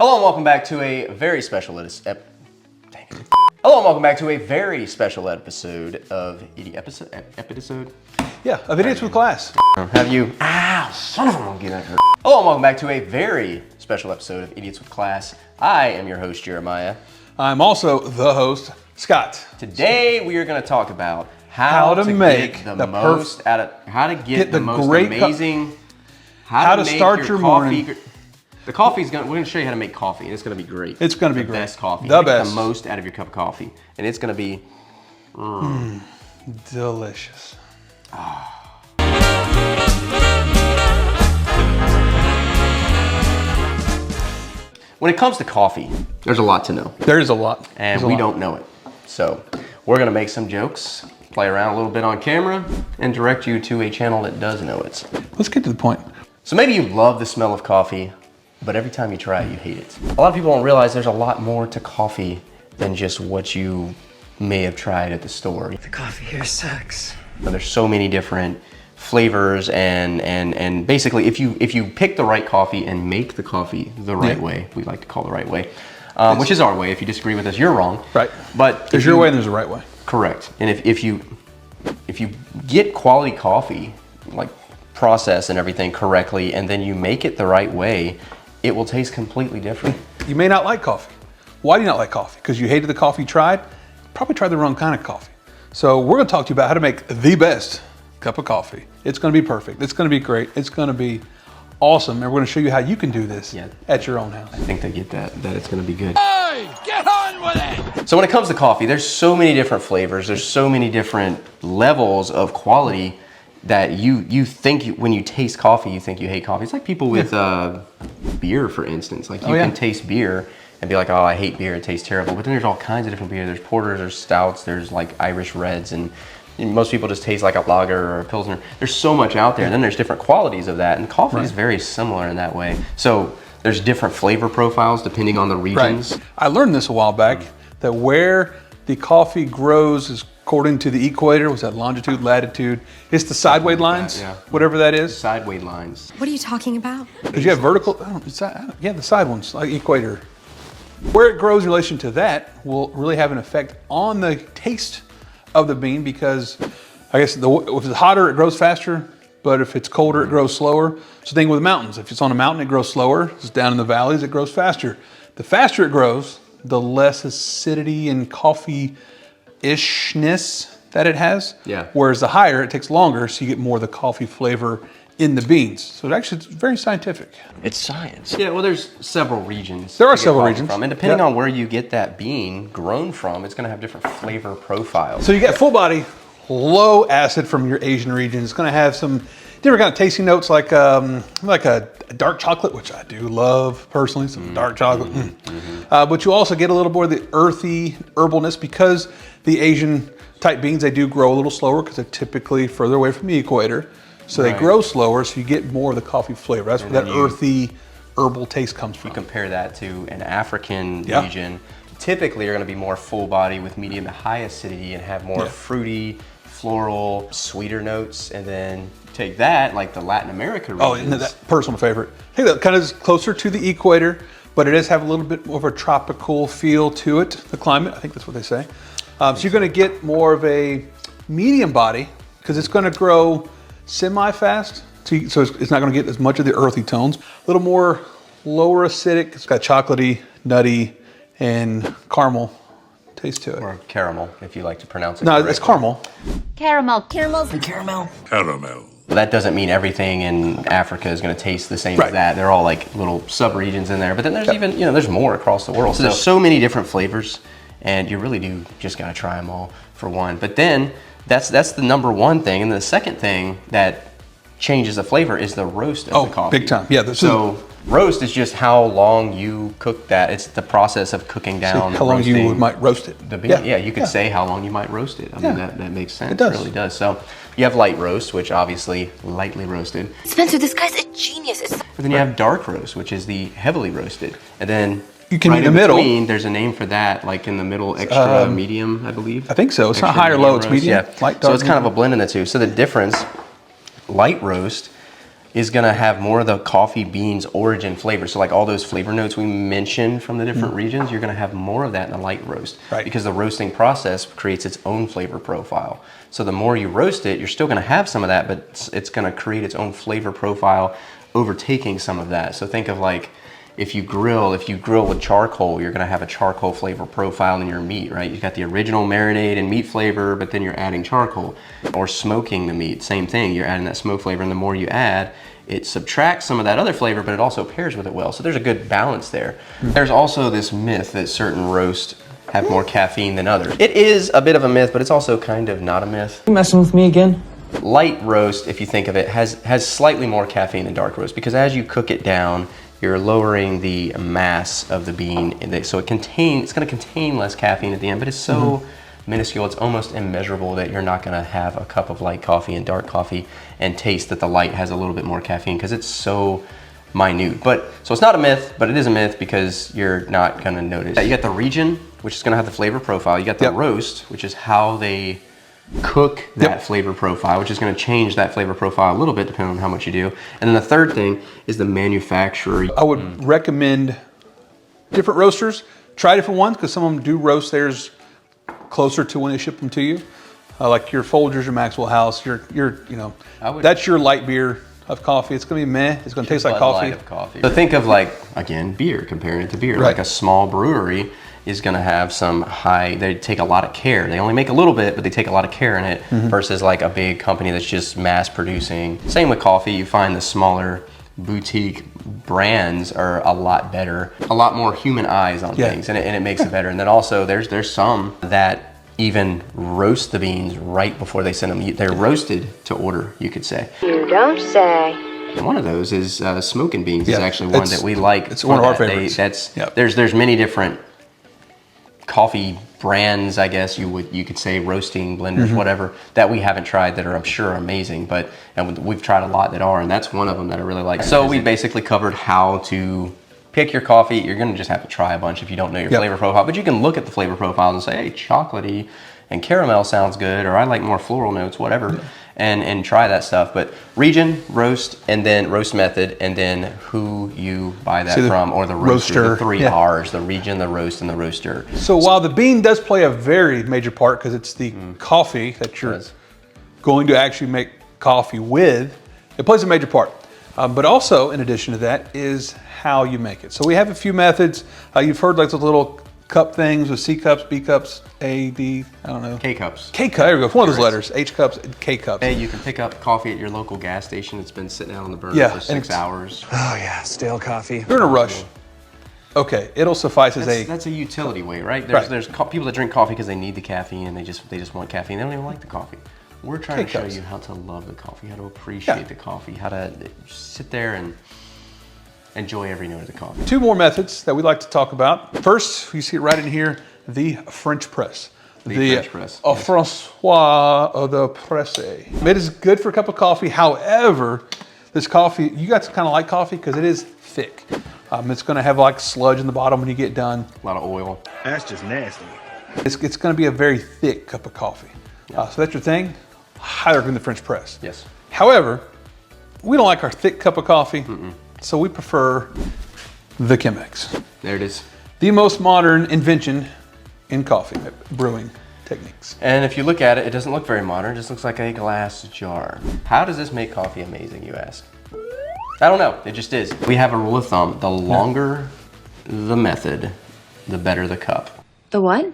Hello and welcome back to a very special episode of episode. Yeah, of Idiots with Class. Have you? Ow, son of a monkey, that hurt. Hello and welcome back to a very special episode of Idiots with Class. I am your host, Jeremiah. I'm also the host, Scott. Today we are going to talk about how to make the most out of, how to get the most amazing, how to start your morning. The coffee's we're gonna show you how to make coffee, and it's gonna be great. It's gonna be the great. Best coffee. The best. The most out of your cup of coffee, and it's gonna be delicious. When it comes to coffee, there's a lot to know. There is a lot, and we don't know it. So we're gonna make some jokes, play around a little bit on camera, and direct you to a channel that does know it. Let's get to the point. So maybe you love the smell of coffee, but every time you try it, you hate it. A lot of people don't realize there's a lot more to coffee than just what you may have tried at the store. The coffee here sucks. There's so many different flavors and basically if you pick the right coffee and make the coffee the right way, we like to call the right way, which is our way. If you disagree with us, you're wrong. Right. But there's your way and there's a right way. Correct. And if you get quality coffee, like process and everything correctly, and then you make it the right way, it will taste completely different. You may not like coffee. Why do you not like coffee? Because you hated the coffee you tried? Probably tried the wrong kind of coffee. So we're gonna talk to you about how to make the best cup of coffee. It's gonna be perfect. It's gonna be great. It's gonna be awesome. And we're gonna show you how you can do this at your own house. I think they get that it's gonna be good. Hey, get on with it! So when it comes to coffee, there's so many different flavors. There's so many different levels of quality that you think when you taste coffee, you think you hate coffee. It's like people with beer, for instance. Like you can taste beer and be like, oh, I hate beer, it tastes terrible. But then there's all kinds of different beer. There's porters, there's stouts, there's like Irish reds, and most people just taste like a lager or a pilsner. There's so much out there. And then there's different qualities of that, and coffee is very similar in that way. So there's different flavor profiles depending on the regions. Right. I learned this a while back, that where the coffee grows is according to the equator. Was that longitude, latitude? It's the sideway lines, whatever that is. Sideway lines. What are you talking about? Because you have vertical, the side ones, like equator. Where it grows in relation to that will really have an effect on the taste of the bean, because I guess if it's hotter, it grows faster, but if it's colder, it grows slower. So thing with mountains, if it's on a mountain, it grows slower. If it's down in the valleys, it grows faster. The faster it grows, the less acidity and coffee-ishness that it has. Yeah. Whereas the higher, it takes longer, so you get more of the coffee flavor in the beans. So it's very scientific. It's science. Yeah, well, there's several regions. There are several regions. From, and depending on where you get that bean grown from, it's gonna have different flavor profiles. So you get full body, low acid from your Asian region. It's gonna have some different kind of tasty notes, like a dark chocolate, which I do love personally, some dark chocolate. But you also get a little more of the earthy herbalness, because the Asian type beans, they do grow a little slower because they're typically further away from the equator. So they grow slower, so you get more of the coffee flavor. That's where that earthy herbal taste comes from. You compare that to an African region, typically you're gonna be more full body with medium to high acidity and have more fruity, floral, sweeter notes. And then take that, like the Latin America regions. Oh, and that personal favorite. I think that kind of is closer to the equator, but it does have a little bit more of a tropical feel to it, the climate, I think that's what they say. So you're gonna get more of a medium body, because it's gonna grow semi-fast, so it's not gonna get as much of the earthy tones. A little more lower acidic. It's got chocolatey, nutty, and caramel taste to it. Or caramel, if you like to pronounce it No, correctly. it's caramel. Caramel. Caramel. But that doesn't mean everything in Africa is gonna taste the same as that. They're all like little sub-regions in there. But then there's even, there's more across the world. So there's so many different flavors, and you really do just gotta try them all for one. But then, that's the number one thing. And the second thing that changes the flavor is the roast of the coffee. Big time. Yeah. So roast is just how long you cook that. It's the process of cooking down. How long you might roast it. The bean. Yeah, you could say how long you might roast it. I mean, that makes sense. It does. Really does. So you have light roast, which obviously lightly roasted. Spencer, this guy's a genius. But then you have dark roast, which is the heavily roasted. And then you can in the middle. Between, there's a name for that, like in the middle, extra medium, I believe. I think so. It's extra not high or low, it's roast. medium. Yeah. Light, dark, so it's kind of a blend in the two. So the difference, light roast, is gonna have more of the coffee beans origin flavor. So like all those flavor notes we mentioned from the different regions, you're gonna have more of that in a light roast. Right. Because the roasting process creates its own flavor profile. So the more you roast it, you're still gonna have some of that, but it's gonna create its own flavor profile, overtaking some of that. So think of like, if you grill with charcoal, you're gonna have a charcoal flavor profile in your meat, right? You've got the original marinade and meat flavor, but then you're adding charcoal. Or smoking the meat, same thing, you're adding that smoke flavor, and the more you add, it subtracts some of that other flavor, but it also pairs with it well. So there's a good balance there. There's also this myth that certain roasts have more caffeine than others. It is a bit of a myth, but it's also kind of not a myth. You messing with me again? Light roast, if you think of it, has slightly more caffeine than dark roast, because as you cook it down, you're lowering the mass of the bean, so it's going to contain less caffeine at the end, but it's so minuscule, it's almost immeasurable that you're not going to have a cup of light coffee and dark coffee and taste that the light has a little bit more caffeine, because it's so minute. So it's not a myth, but it is a myth because you're not going to notice. You got the region, which is going to have the flavor profile. You got the roast, which is how they cook that flavor profile, which is going to change that flavor profile a little bit depending on how much you do. And then the third thing is the manufacturer. I would recommend different roasters. Try different ones, because some of them do roast theirs closer to when they ship them to you. Like your Folgers, your Maxwell House, that's your light beer of coffee. It's going to be meh. It's going to taste like coffee. So think of like, again, beer, comparing it to beer. Right. Like a small brewery is going to have some they take a lot of care. They only make a little bit, but they take a lot of care in it, versus like a big company that's just mass producing. Same with coffee. You find the smaller boutique brands are a lot better, a lot more human eyes on things, and it makes it better. And then also there's some that even roast the beans right before they send them. They're roasted to order, you could say. You don't say. And one of those is Smokin Beans is actually one that we like. It's one of our favorites. There's many different coffee brands, I guess you could say, roasting blenders, whatever, that we haven't tried that are, I'm sure, amazing, and we've tried a lot that are, and that's one of them that I really like. So we basically covered how to pick your coffee. You're gonna just have to try a bunch if you don't know your flavor profile, but you can look at the flavor profiles and say, hey, chocolatey and caramel sounds good, or I like more floral notes, whatever, and try that stuff. But region, roast, and then roast method, and then who you buy that from, or the roaster. The three R's, the region, the roast, and the roaster. So while the bean does play a very major part, because it's the coffee that you're going to actually make coffee with, it plays a major part. But also, in addition to that, is how you make it. So we have a few methods. You've heard like the little cup things with C cups, B cups, A, D, I don't know. K cups. K cup, there we go, one of those letters, H cups, K cups. Hey, you can pick up coffee at your local gas station. It's been sitting out on the burner for 6 hours. Oh yeah, stale coffee. You're in a rush. Okay, it'll suffice as That's a utility way, right? There's people that drink coffee because they need the caffeine, and they just want caffeine. They don't even like the coffee. We're trying to show you how to love the coffee, how to appreciate the coffee, how to sit there and enjoy every note of the coffee. Two more methods that we like to talk about. First, you see it right in here, the French press. The French press. François of the Presse. It is good for a cup of coffee. However, this coffee, you guys kind of like coffee because it is thick. It's going to have like sludge in the bottom when you get done. A lot of oil. That's just nasty. It's going to be a very thick cup of coffee. So that's your thing. Highly recommend the French press. Yes. However, we don't like our thick cup of coffee. So we prefer the Chemex. There it is. The most modern invention in coffee brewing techniques. And if you look at it, it doesn't look very modern. It just looks like a glass jar. How does this make coffee amazing, you ask? I don't know. It just is. We have a rule of thumb. The longer the method, the better the cup. The what?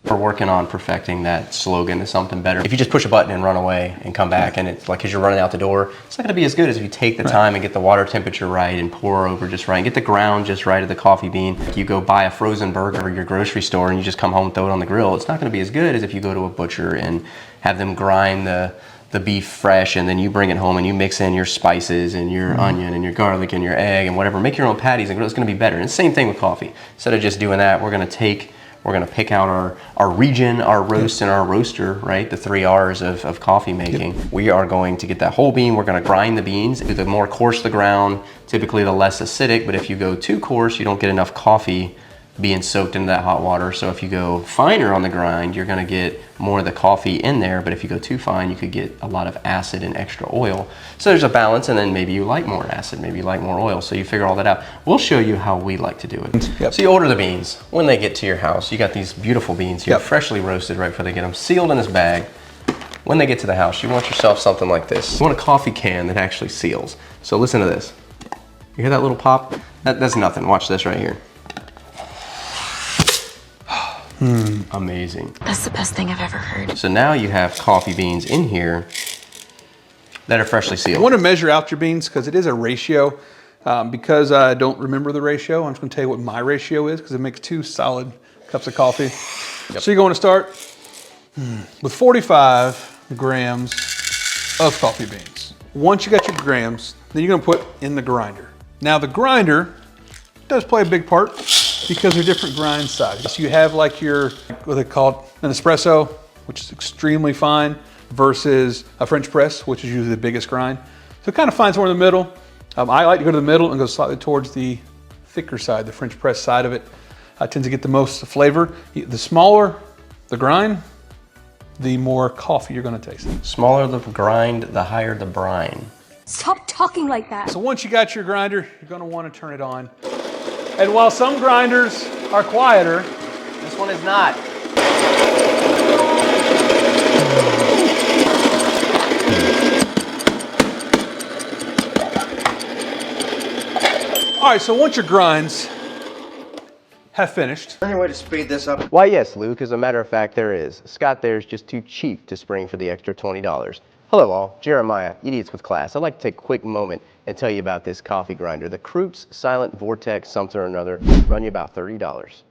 We're working on perfecting that slogan to something better. If you just push a button and run away and come back, and it's like, because you're running out the door, it's not going to be as good as if you take the time and get the water temperature right and pour over just right and get the ground just right of the coffee bean. If you go buy a frozen burger at your grocery store and you just come home and throw it on the grill, it's not going to be as good as if you go to a butcher and have them grind the beef fresh, and then you bring it home and you mix in your spices and your onion and your garlic and your egg and whatever. Make your own patties and grill. It's going to be better. And the same thing with coffee. Instead of just doing that, we're going to pick out our region, our roast, and our roaster, right? The 3 R's of coffee making. We are going to get that whole bean. We're going to grind the beans. The more coarse the ground, typically the less acidic, but if you go too coarse, you don't get enough coffee being soaked into that hot water. So if you go finer on the grind, you're gonna get more of the coffee in there, but if you go too fine, you could get a lot of acid and extra oil. So there's a balance, and then maybe you like more acid, maybe you like more oil, so you figure all that out. We'll show you how we like to do it. Yep. So you order the beans. When they get to your house, you got these beautiful beans here, Yep. freshly roasted right before they get them, sealed in this bag. When they get to the house, you want yourself something like this. You want a coffee can that actually seals. So listen to this. You hear that little pop? That's nothing. Watch this right here. Amazing. That's the best thing I've ever heard. So now you have coffee beans in here that are freshly I sealed. want to measure out your beans because it is a ratio. Because I don't remember the ratio, I'm just going to tell you what my ratio is because it makes 2 solid cups of coffee. Yep. So you're going to start with 45 grams of coffee beans. Once you got your grams, then you're going to put in the grinder. Now the grinder does play a big part because they're different grind sizes. So you have like your, what they call an espresso, which is extremely fine, versus a French press, which is usually the biggest grind. So kind of find somewhere in the middle. I like to go to the middle and go slightly towards the thicker side, the French press side of it. I tend to get the most flavor. The smaller the grind, the more coffee you're gonna taste. Smaller the grind, the higher the brine. Stop talking like that. So once you got your grinder, you're gonna wanna turn it on. And while some grinders are quieter, This one is not. all right, so once your grinds have finished, Any way to speed this up? Why, yes, Luke. As a matter of fact, there is. Scott there is just too cheap to spring for the extra $20. Hello, all. Jeremiah, Idiots with Class. I'd like to take a quick moment and tell you about this coffee grinder. The Krups Silent Vortex something or another run you about $30.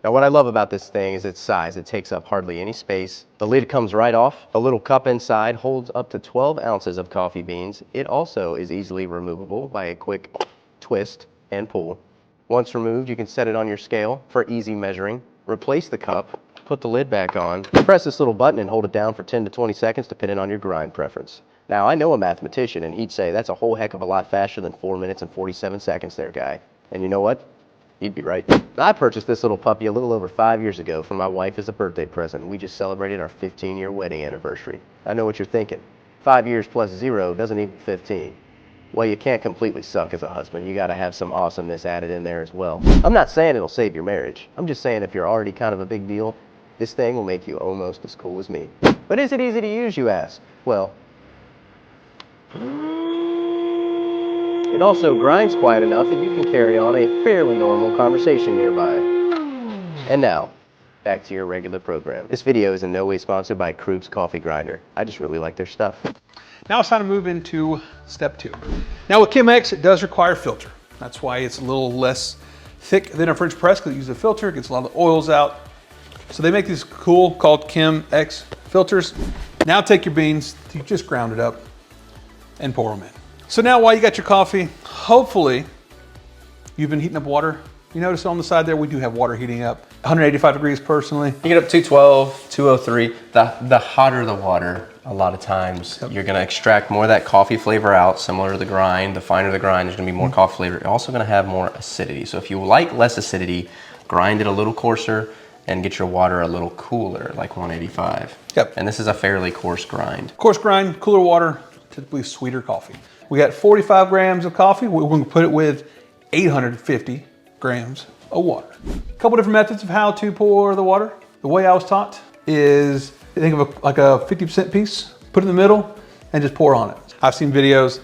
Now, what I love about this thing is its size. It takes up hardly any space. The lid comes right off. A little cup inside holds up to 12 ounces of coffee beans. It also is easily removable by a quick twist and pull. Once removed, you can set it on your scale for easy measuring. Replace the cup, put the lid back on, press this little button and hold it down for 10 to 20 seconds depending on your grind preference. Now, I know a mathematician and he'd say that's a whole heck of a lot faster than 4 minutes and 47 seconds there, guy. And you know what? He'd be right. I purchased this little puppy a little over 5 years ago for my wife as a birthday present. We just celebrated our 15-year wedding anniversary. I know what you're thinking. 5 years plus 0 doesn't equal 15. Well, you can't completely suck as a husband. You gotta have some awesomeness added in there as well. I'm not saying it'll save your marriage. I'm just saying if you're already kind of a big deal, this thing will make you almost as cool as me. But is it easy to use, you ask? Well, it also grinds quiet enough that you can carry on a fairly normal conversation nearby. And now, back to your regular program. This video is in no way sponsored by Krups Coffee Grinder. I just really like their stuff. now it's time to move into step 2. Now with Chemex, it does require a filter. That's why it's a little less thick than a French press because it uses a filter, it gets a lot of the oils out. So they make these cool called Chemex filters. Now take your beans, you just ground it up and pour them in. So now while you got your coffee, hopefully you've been heating up water. You notice on the side there, we do have water heating up. 185 degrees personally. You get up 212, 203. The hotter the water, a lot of times you're gonna extract more of that coffee flavor out, similar to the grind. The finer the grind, there's gonna be more coffee flavor. You're also gonna have more acidity. So if you like less acidity, grind it a little coarser and get your water a little cooler, like 185. Yep. And this is a fairly coarse grind. Coarse grind, cooler water, typically sweeter coffee. We got 45 grams of coffee. We're going to put it with 850 grams of water. A couple different methods of how to pour the water. The way I was taught is think of like a 50% piece, put it in the middle, and just pour on it. I've seen videos.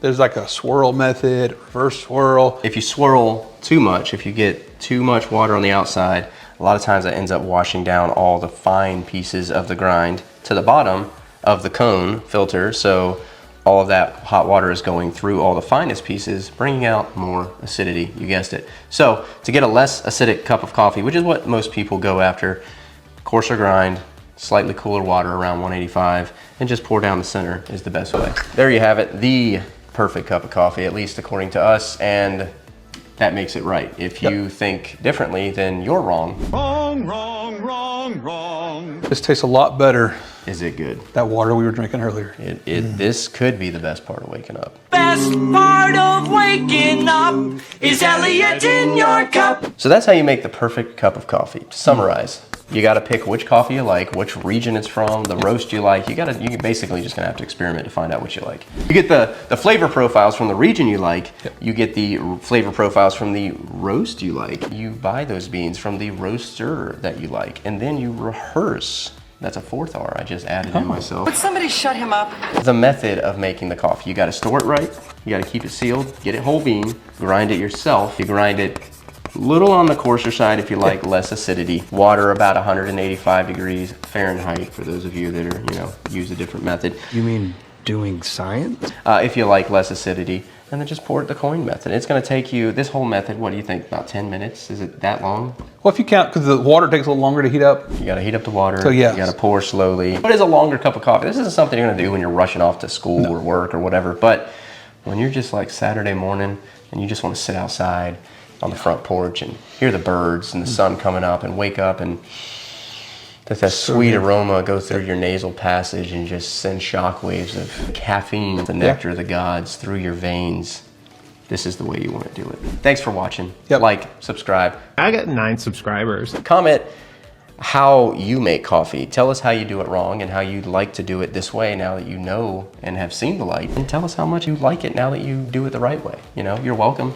There's like a swirl method, reverse swirl. If you swirl too much, if you get too much water on the outside, a lot of times that ends up washing down all the fine pieces of the grind to the bottom of the cone filter. So all of that hot water is going through all the finest pieces, bringing out more acidity, you guessed it. So to get a less acidic cup of coffee, which is what most people go after, coarser grind, slightly cooler water around 185, and just pour down the center is the best way. There you have it, the perfect cup of coffee, at least according to us, and that makes it right. If you think differently, then you're wrong. Wrong, wrong, wrong. This tastes a lot better. Is it good? That water we were drinking earlier. This could be the best part of waking up. Best part of waking up is Elliot in your cup. So that's how you make the perfect cup of coffee. To summarize, you got to pick which coffee you like, which region it's from, the roast you like. You basically just gonna have to experiment to find out what you like. You get the flavor profiles from the region you like. Yep. You get the flavor profiles from the roast you like. You buy those beans from the roaster that you like, and then you rehearse. That's a fourth R I just added in myself. Would somebody shut him up? The method of making the coffee. You got to store it right. You got to keep it sealed. Get it whole bean. Grind it yourself. You grind it a little on the coarser side if you like less acidity. Water about 185 degrees Fahrenheit for those of you that are, use a different method. You mean doing science? If you like less acidity. And then just pour it the coin method. It's going to take you, this whole method, what do you think, about 10 minutes? Is it that long? Well, if you count, because the water takes a little longer to heat up. You got to heat up the water. So yeah. You got to pour slowly. But it's a longer cup of coffee. This isn't something you're going to do when you're rushing off to school or work or whatever. But when you're just like Saturday morning and you just want to sit outside on the front porch and hear the birds and the sun coming up and wake up and let that sweet aroma go through your nasal passage and just send shockwaves of caffeine, the nectar of the gods, through your veins. This is the way you want to do it. Thanks for watching. Yep. Like, subscribe. I got 9 subscribers. Comment how you make coffee. Tell us how you do it wrong and how you'd like to do it this way now that you know and have seen the light. And tell us how much you like it now that you do it the right way. You're welcome.